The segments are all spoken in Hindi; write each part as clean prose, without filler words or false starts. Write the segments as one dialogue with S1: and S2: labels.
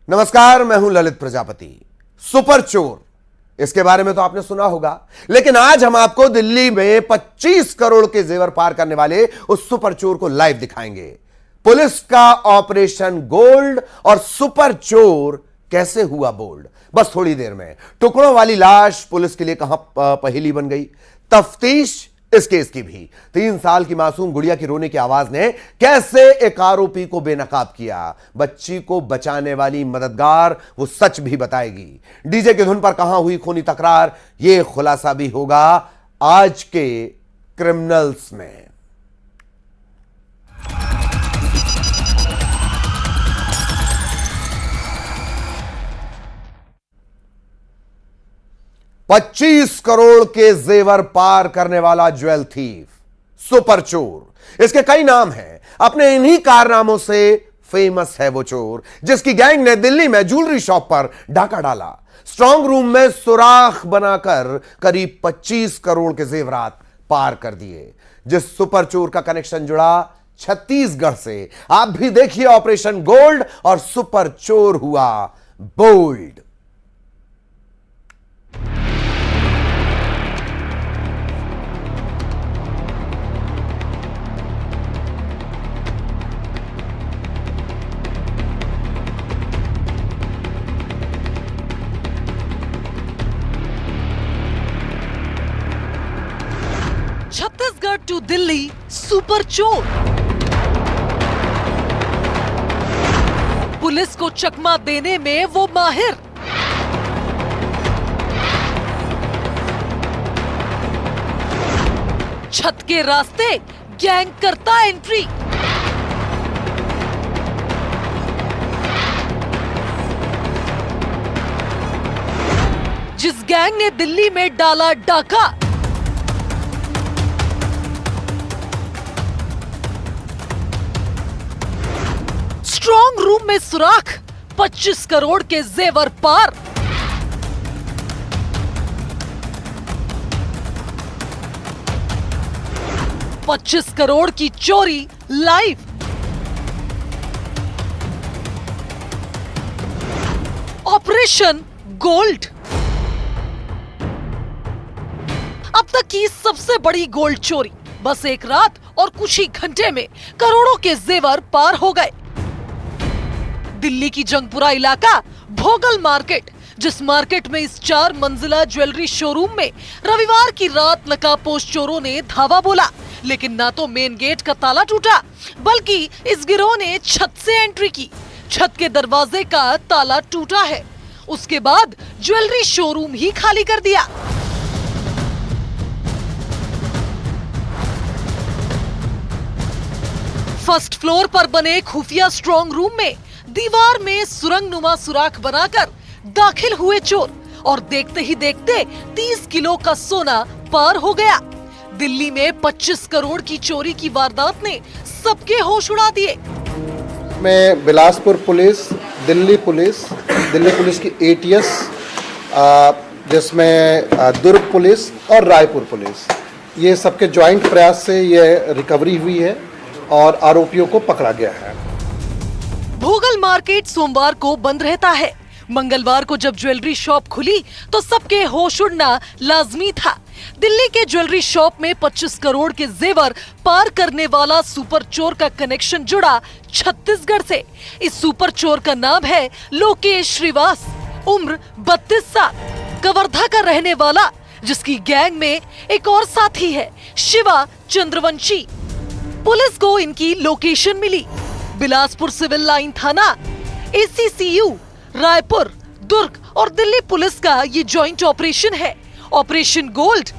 S1: नमस्कार, मैं हूं ललित प्रजापति। सुपर चोर, इसके बारे में तो आपने सुना होगा, लेकिन आज हम आपको दिल्ली में 25 करोड़ के जेवर पार करने वाले उस सुपर चोर को लाइव दिखाएंगे। पुलिस का ऑपरेशन गोल्ड और सुपर चोर कैसे हुआ बोल्ड, बस थोड़ी देर में। टुकड़ों वाली लाश पुलिस के लिए कहां पहेली बन गई, तफ्तीश इस केस की भी। 3 साल की मासूम गुड़िया की रोने की आवाज ने कैसे एक आरोपी को बेनकाब किया। बच्ची को बचाने वाली मददगार वो सच भी बताएगी। डीजे की धुन पर कहां हुई खूनी तकरार, यह खुलासा भी होगा आज के क्रिमिनल्स में। $25 करोड़ के जेवर पार करने वाला ज्वेल थीफ, सुपर चोर। इसके कई नाम हैं, अपने इन्हीं कारनामों से फेमस है वो चोर जिसकी गैंग ने दिल्ली में ज्वेलरी शॉप पर डाका डाला। स्ट्रांग रूम में सुराख बनाकर करीब 25 करोड़ के जेवरात पार कर दिए। जिस सुपर चोर का कनेक्शन जुड़ा छत्तीसगढ़ से, आप भी देखिए ऑपरेशन गोल्ड और सुपर चोर हुआ bold.
S2: Chhattisgarh to Delhi super चोर। पुलिस को चकमा देने में वो माहिर। छत के रास्ते गैंग करता एंट्री। जिस गैंग ने दिल्ली में डाला डाका, स्ट्रांग रूम में सुराख, 25 करोड़ के जेवर पार। $25 करोड़ की चोरी लाइव। ऑपरेशन गोल्ड, अब तक की सबसे बड़ी गोल्ड चोरी। बस एक रात और कुछ ही घंटे में करोड़ों के जेवर पार हो गए। दिल्ली की जंगपुरा इलाका भोगल मार्केट, जिस मार्केट में इस 4 मंजिला ज्वेलरी शोरूम में रविवार की रात नकाबपोश चोरों ने धावा बोला। लेकिन ना तो मेन गेट का ताला टूटा, बल्कि इस गिरोह ने छत से एंट्री की। छत के दरवाजे का ताला टूटा है। उसके बाद ज्वेलरी शोरूम ही खाली कर दिया। फर्स्ट फ्लोर पर बने खुफिया स्ट्रांग रूम में दीवार में सुरंग नुमा सुराख बनाकर दाखिल हुए चोर, और देखते ही देखते 30 किलो का सोना पार हो गया। दिल्ली में 25 करोड़ की चोरी की वारदात ने सबके होश उड़ा दिए।
S3: मैं बिलासपुर पुलिस, दिल्ली पुलिस की ATS, जिसमें दुर्ग पुलिस और रायपुर पुलिस, ये सबके ज्वाइंट प्रयास से ये रिकवरी हुई है और आरोपियों को पकड़ा गया है।
S2: भोगल मार्केट सोमवार को बंद रहता है। मंगलवार को जब ज्वेलरी शॉप खुली तो सबके होश उड़ना लाजमी था। दिल्ली के ज्वेलरी शॉप में 25 करोड़ के जेवर पार करने वाला सुपर चोर का कनेक्शन जुड़ा छत्तीसगढ़ से। इस सुपर चोर का नाम है लोकेश श्रीवास, उम्र 32 साल, कवर्धा का रहने वाला, जिसकी गैंग में एक और साथी है, शिवा चंद्रवंशी। पुलिस को इनकी लोकेशन मिली। बिलासपुर सिविल लाइन थाना, ACCU, रायपुर, दुर्ग और दिल्ली पुलिस का ये जॉइंट ऑपरेशन है, ऑपरेशन गोल्ड।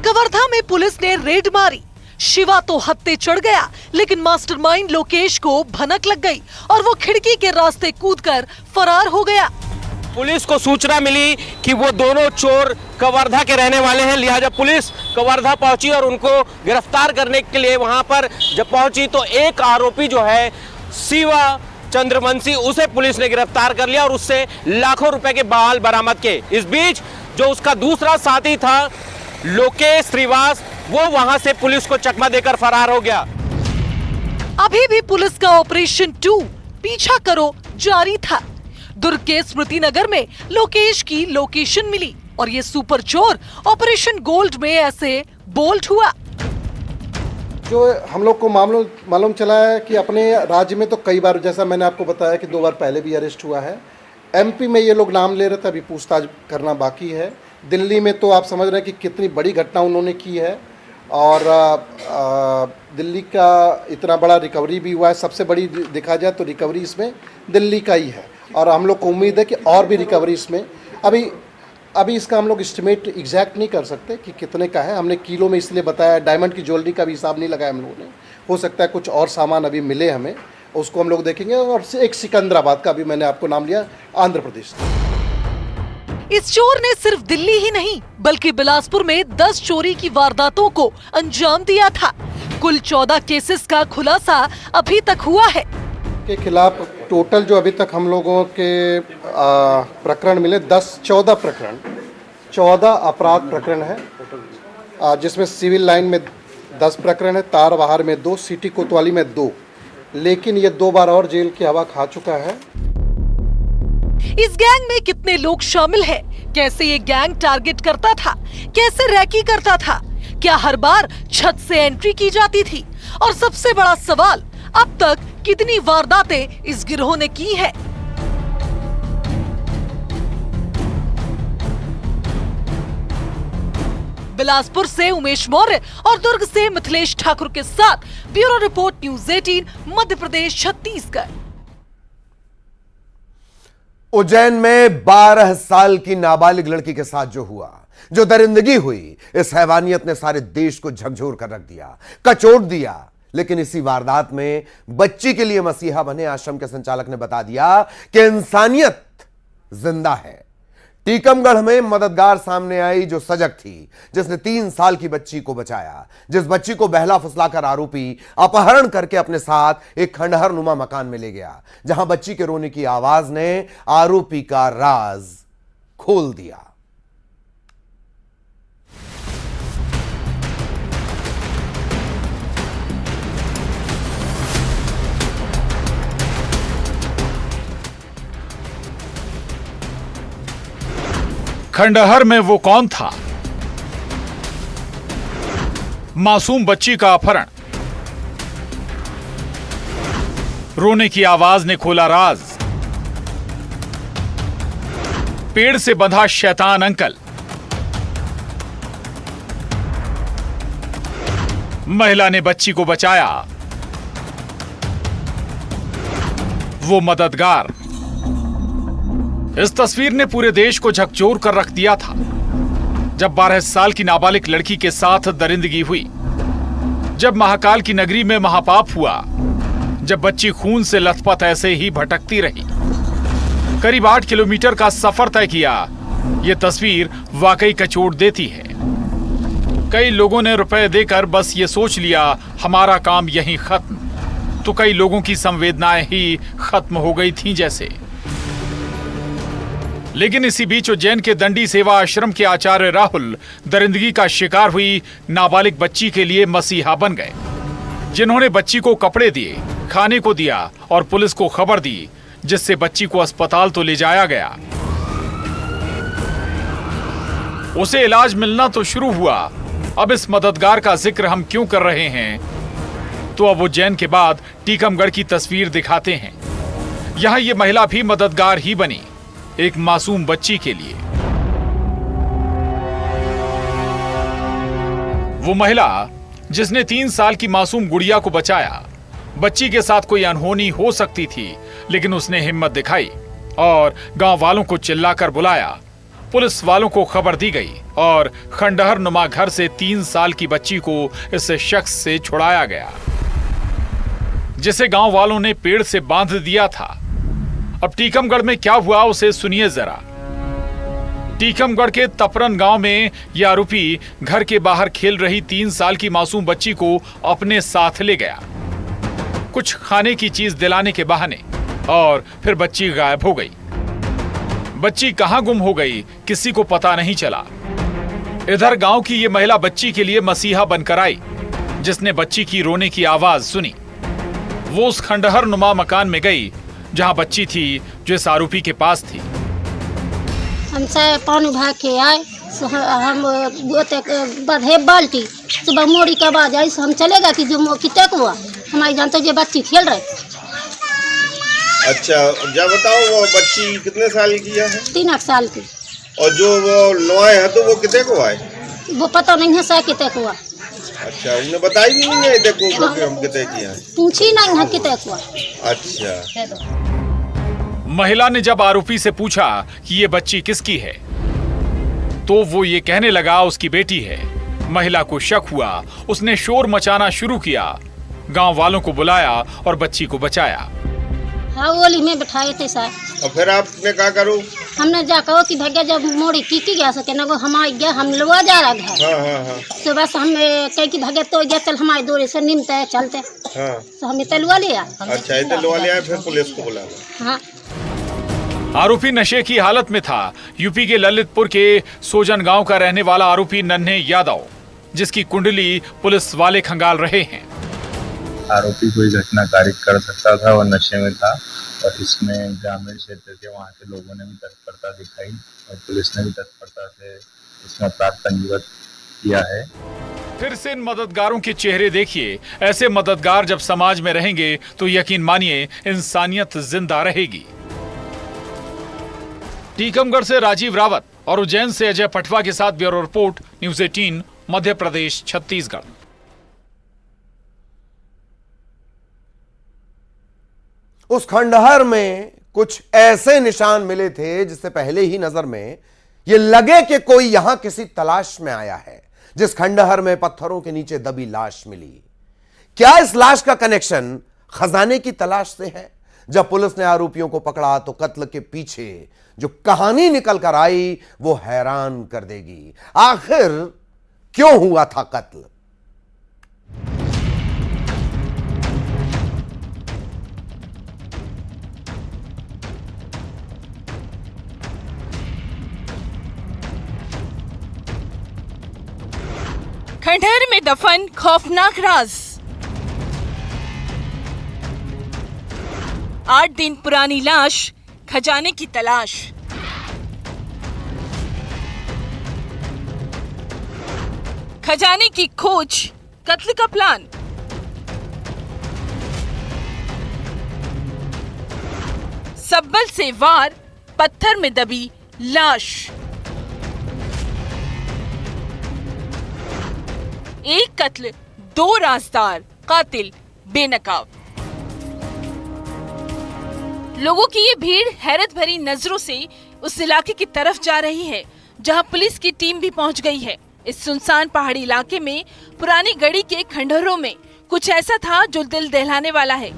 S2: कवर्धा में पुलिस ने रेड मारी। शिवा तो हत्ते चढ़ गया, लेकिन मास्टरमाइंड लोकेश को भनक लग गई और वो खिड़की के रास्ते कूदकर फरार हो गया।
S4: पुलिस को सूचना मिली कि वो दोनों चोर कवर्धा के रहने वाले हैं, लिहाजा पुलिस कवर्धा पहुंची और उनको गिरफ्तार करने के लिए वहां पर जब पहुंची तो एक आरोपी जो है शिवा चंद्रवंशी, उसे पुलिस ने गिरफ्तार कर लिया और उससे लाखों रुपए के बाल बरामद किए। इस बीच जो उसका दूसरा साथी था लोकेश श्रीवास, वो वहां से पुलिस को चकमा देकर फरार हो गया।
S2: अभी भी पुलिस का ऑपरेशन 2 पीछा करो जारी था। दुर्ग के स्मृति नगर में लोकेश की लोकेशन मिली और ये सुपर चोर ऑपरेशन गोल्ड में ऐसे बोल्ड हुआ।
S3: जो हम लोग को मालूम चला है कि अपने राज्य में तो कई बार, जैसा मैंने आपको बताया कि 2 बार पहले भी अरेस्ट हुआ है। एमपी में ये लोग नाम ले रहे थे, अभी पूछताछ करना बाकी है। दिल्ली में तो आप समझ रहे हैं कि कितनी बड़ी घटना उन्होंने की है और दिल्ली का इतना बड़ा रिकवरी भी हुआ है। सबसे बड़ी देखा जाए तो रिकवरी इसमें दिल्ली का ही है और हम लोग को उम्मीद है कि और भी रिकवरी इसमें अभी इसका हम लोग एस्टिमेट एग्जैक्ट नहीं कर सकते कि कितने का है। हमने किलो में इसलिए बताया, डायमंड की ज्वेलरी का भी हिसाब नहीं लगाया हम लोगों ने। हो सकता है कुछ और सामान अभी मिले हमें, उसको हम लोग देखेंगे। और एक सिकंदराबाद का भी मैंने आपको नाम लिया, आंध्र प्रदेश।
S2: इस चोर ने सिर्फ दिल्ली ही नहीं बल्कि बिलासपुर में 10 चोरी की वारदातों को अंजाम दिया था। कुल 14 केसेस का खुलासा अभी तक हुआ है।
S3: के खिलाफ टोटल जो अभी तक हम लोगों के प्रकरण मिले 14 प्रकरण, 14 अपराध प्रकरण है, जिसमें सिविल लाइन में 10 प्रकरण है, तार बहार में 2, सिटी कोतवाली में 2। लेकिन ये 2 बार और जेल की हवा खा चुका है।
S2: इस गैंग में कितने लोग शामिल हैं? कैसे ये गैंग टारगेट करता था? कैसे रैकी करता था? क्या हर बार छत से एंट्री की जाती थी? और सबसे बड़ा सवाल, अब तक कितनी वारदातें इस गिरोह ने की है? बिलासपुर से उमेश मौर्य और दुर्ग से मिथिलेश ठाकुर के साथ bureau report, news 18, Madhya Pradesh, Chhattisgarh.
S1: Ujjain में 12 साल की नाबालिग लड़की के साथ जो हुआ, जो दरिंदगी हुई, इस हैवानियत ने सारे देश को झकझोर कर रख दिया, कचोट दिया। लेकिन इसी वारदात में बच्ची के लिए मसीहा बने आश्रम के संचालक ने बता दिया कि इंसानियत जिंदा है। टीकमगढ़ में मददगार सामने आई जो सजग थी, जिसने 3 साल की बच्ची को बचाया, जिस बच्ची को बहला फुसलाकर आरोपी अपहरण करके अपने साथ एक खंडहर नुमा मकान में ले गया, जहां बच्ची के रोने की आवाज ने आरोपी का राज खोल दिया।
S5: खंडहर में वो कौन था? मासूम बच्ची का अपहरण, रोने की आवाज ने खोला राज। पेड़ से बंधा शैतान अंकल, महिला ने बच्ची को बचाया, वो मददगार। इस तस्वीर ने पूरे देश को झकझोर कर रख दिया था। जब 12 साल की नाबालिग लड़की के साथ दरिंदगी हुई, जब महाकाल की नगरी में महापाप हुआ, जब बच्ची खून से लथपथ ऐसे ही भटकती रही, करीब 8 किलोमीटर का सफर तय किया, यह तस्वीर वाकई कचोट देती है। कई लोगों ने रुपए देकर बस ये सोच लिया हमारा काम यहीं खत्म, तो कई लोगों की संवेदनाएं ही खत्म हो गई थीं जैसे। लेकिन इसी बीच उज्जैन के दंडी सेवा आश्रम के आचार्य राहुल दरिंदगी का शिकार हुई नाबालिग बच्ची के लिए मसीहा बन गए, जिन्होंने बच्ची को कपड़े दिए, खाने को दिया और पुलिस को खबर दी, जिससे बच्ची को अस्पताल तो ले जाया गया। उसे इलाज मिलना तो शुरू हुआ। अब इस मददगार का जिक्र हम क्यों कर रहे हैं, तो अब उज्जैन के बाद टीकमगढ़ की तस्वीर दिखाते हैं। यहां ये महिला भी मददगार ही बनी, एक मासूम बच्ची के लिए। वो महिला जिसने 3 साल की मासूम गुड़िया को बचाया। बच्ची के साथ कोई अनहोनी हो सकती थी, लेकिन उसने हिम्मत दिखाई और गांव वालों को चिल्लाकर बुलाया। पुलिस वालों को खबर दी गई और खंडहर नुमा घर से 3 साल की बच्ची को इस शख्स से छुड़ाया गया, जिसे गांव वालों ने पेड़ से बांध दिया था। अब टीकमगढ़ में क्या हुआ उसे सुनिए जरा। टीकमगढ़ के तपरन गांव में यह आरोपी घर के बाहर खेल रही 3 साल की मासूम बच्ची को अपने साथ ले गया, कुछ खाने की चीज दिलाने के बहाने, और फिर बच्ची गायब हो गई। बच्ची कहां गुम हो गई किसी को पता नहीं चला। इधर गांव की यह महिला बच्ची के लिए मसीहा बनकर आई, जिसने बच्ची की रोने की आवाज सुनी। वो उस खंडहर नुमा मकान में गई जहां बच्ची थी जो इस आरोपी के पास थी।
S6: हमसे पानी भाग के आए, हम गोते बधे बाल्टी, सुबह मोड़ी के आवाज आई, हम चलेगा कि जो कितने को हुआ, हमारी जानते जो बच्ची खेल रहे।
S7: अच्छा, जब बताओ वो बच्ची कितने साल की है?
S6: 3 साल की।
S7: और जो वो लोए है तो वो कितने को आए?
S6: वो पता नहीं है सर कितने को हुआ।
S7: अच्छा, उन्हें बताई भी नहीं है देखो कि हम कितने किया है?
S6: पूछी नहीं है कितने को हुआ।
S7: अच्छा।
S5: महिला ने जब आरोपी से पूछा कि ये बच्ची किसकी है, तो वो ये कहने लगा उसकी बेटी है। महिला को शक हुआ, उसने शोर मचाना शुरू किया, गांव वालों को बुलाया और बच्ची को बचाया।
S6: हाँ, ओली में बैठाए थे सर।
S7: और फिर आपने क्या करो?
S6: हमने जा कहो कि भैया जब मोड़ी की गया सके ना, वो हमारे गया, हम लोग जा रहा घर।
S7: हाँ।
S6: सुबह से हम कह कि भैया तो गया, चल हमारे दूर से निमते है चलते।
S7: हाँ।
S6: तो हमें तलवा लिया।
S7: अच्छा, ये तलवा लिया, फिर पुलिस को बुलाया।
S6: हाँ।
S5: आरोपी नशे की हालत में था। यूपी के ललितपुर के सोजन गांव का रहने वाला आरोपी नन्हे यादव, जिसकी कुंडली पुलिस वाले खंगाल रहे हैं।
S8: आरोपी कोई घटना कारित कर सकता था और नशे में था, और इसमें ग्रामीण क्षेत्र के वहाँ के लोगों ने भी तत्परता दिखाई और पुलिस ने भी तत्परता से इसमें अपराध पंजीबद्ध किया है।
S5: फिर से इन मददगारों के चेहरे देखिए। ऐसे मददगार जब समाज में रहेंगे तो यकीन मानिए इंसानियत जिंदा रहेगी। टीकमगढ़ से राजीव रावत और उज्जैन से अजय पटवा के साथ bureau report, news 18, Madhya Pradesh, Chhattisgarh.
S1: उस खंडहर में कुछ ऐसे निशान मिले थे जिससे पहले ही नजर में यह लगे कि कोई यहां किसी तलाश में आया है। जिस खंडहर में पत्थरों के नीचे दबी लाश मिली, क्या इस लाश का कनेक्शन खजाने की तलाश से है? जब पुलिस ने आरोपियों को पकड़ा तो कत्ल के पीछे जो कहानी निकल कर आई वो हैरान कर देगी। आखिर क्यों हुआ था कत्ल?
S9: खंडहर में दफन खौफनाक राज। 8 दिन पुरानी लाश, खजाने की तलाश। खजाने की खोज, कत्ल का प्लान। सब्बल से वार, पत्थर में दबी लाश। एक कत्ल, 2 राजदार, कातिल बेनकाब। लोगों की ये भीड़ हैरत भरी नजरों से उस इलाके की तरफ जा रही है जहां पुलिस की टीम भी पहुंच गई है। इस सुनसान पहाड़ी इलाके में पुरानी गढ़ी के खंडहरों में कुछ ऐसा था जो दिल दहलाने वाला है।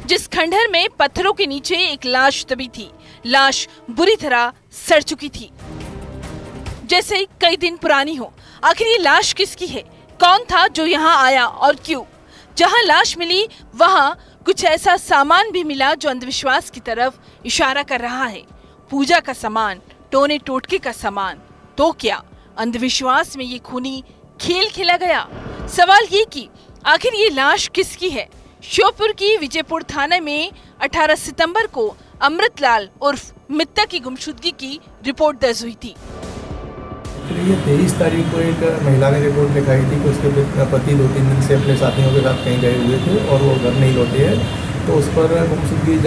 S9: जिस खंडहर में पत्थरों के नीचे एक लाश दबी थी, लाश बुरी तरह सड़ चुकी थी, जैसे कई दिन पुरानी हो। आखिर ये लाश किसकी है? कौन था जो यहाँ आया और क्यों? जहाँ लाश मिली वहाँ कुछ ऐसा सामान भी मिला जो अंधविश्वास की तरफ इशारा कर रहा है। पूजा का सामान, टोने टोटके का सामान। तो क्या अंधविश्वास में ये खूनी खेल खेला गया? सवाल ये कि आखिर ये लाश किसकी है? श्योपुर की विजयपुर थाने में 18 सितंबर को अमृतलाल उर्फ मित्ता की गुमशुदगी की रिपोर्ट दर्ज हुई थी।
S10: ये 23 तारीख को एक महिला ने रिपोर्ट लिखाई थी कि उसके पति 2-3 दिन से अपने साथियों के साथ कहीं गए हुए थे और वो घर नहीं लौटे हैं। तो उस पर गुमशुदगी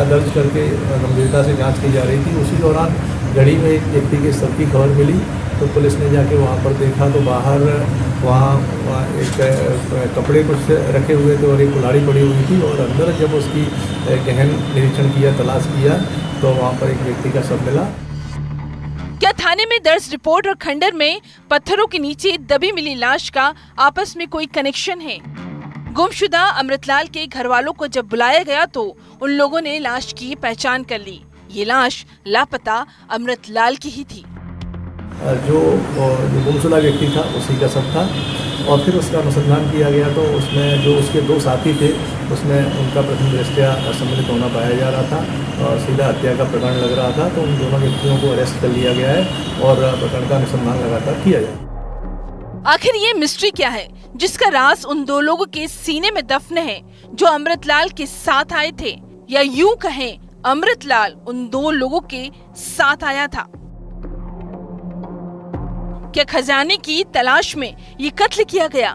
S10: दर्ज करके गंभीरता से जांच की जा रही थी। उसी दौरान गढ़ी में एक व्यक्ति के शव की खबर मिली, तो पुलिस ने जाके वहाँ पर देखा तो बाहर वहाँ एक कपड़े कुछ रखे हुए थे और एक कुल्हाड़ी पड़ी हुई थी। और अंदर जब उसकी गहन निरीक्षण किया, तलाश किया, तो वहाँ पर एक व्यक्ति का शव मिला।
S9: क्या थाने में दर्ज रिपोर्ट और खंडहर में पत्थरों के नीचे दबी मिली लाश का आपस में कोई कनेक्शन है? गुमशुदा अमृतलाल के घर वालों को जब बुलाया गया तो उन लोगों ने लाश की पहचान कर ली। ये लाश लापता अमृतलाल की ही थी।
S10: जो गुमशुदा व्यक्ति था उसी का शव था और फिर उसका अनुसंधान किया गया तो उसमें जो उसके 2 साथी थे उसमें उनका प्रथम दृष्टया सम्मिलित होना पाया जा रहा था और सीधा हत्या का प्रकरण लग रहा था। तो उन दोनों व्यक्तियों को अरेस्ट कर लिया गया है और प्रकरण का अनुसंधान लगातार किया जाए।
S9: आखिर ये मिस्ट्री क्या है जिसका राज उन 2 लोगों के सीने में दफन है जो अमृतलाल के साथ आए थे, या यूं कहें अमृतलाल उन 2 लोगों के साथ आया था। क्या खजाने की तलाश में ये कत्ल किया गया?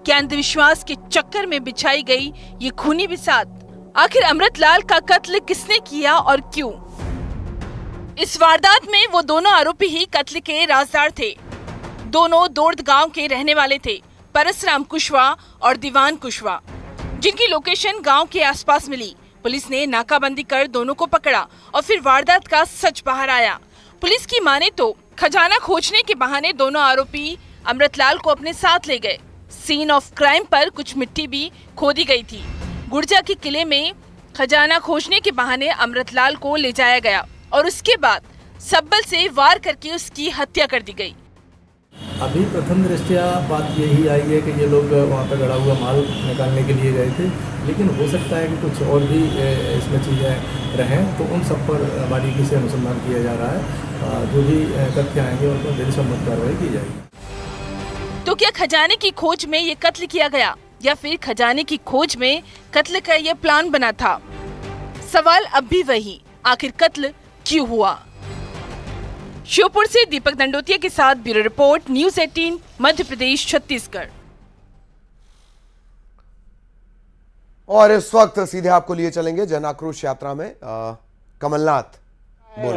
S9: क्या अंधविश्वास के चक्कर में बिछाई गई ये खूनी बिसात? आखिर अमृतलाल का कत्ल किसने किया और क्यों? इस वारदात में वो दोनों आरोपी ही कत्ल के राजदार थे। दोनों दोर्द गांव के रहने वाले थे, परसराम कुशवाहा और दीवान कुशवाहा, जिनकी लोकेशन गांव के आसपास मिली। पुलिस ने नाकाबंदी कर दोनों को पकड़ा और फिर वारदात का सच बाहर आया। पुलिस की माने तो खजाना खोजने के बहाने दोनों आरोपी अमृतलाल को अपने साथ ले गए। सीन ऑफ क्राइम पर कुछ मिट्टी भी खोदी गई थी। गुर्जा के किले में खजाना खोजने के बहाने अमृतलाल को ले जाया गया और उसके बाद सब्बल से वार करके उसकी हत्या कर दी गई।
S10: अभी प्रथम दृष्टया बात यही आई है कि ये लोग वहाँ पर गड़ा हुआ माल निकालने के लिए गए थे, लेकिन हो सकता है कि कुछ और भी इसमें चीज़ें रहें, तो उन सब पर बारीकी से अनुसंधान किया जा रहा है। जो भी तथ्य आएंगे उन पर दिलसम्मत कार्रवाई की जाएगी।
S9: तो क्या खजाने की खोज में ये कत्ल किया गया या फिर खजाने की खोज में कत्ल का ये प्लान बना था? सवाल अब भी वही, आखिर कत्ल क्यों हुआ? श्योपुर से दीपक दंडोतिया के साथ bureau report, news 18 Madhya Pradesh Chhattisgarh.
S1: और इस वक्त सीधे आपको लिए चलेंगे जन आक्रोश यात्रा में कमलनाथ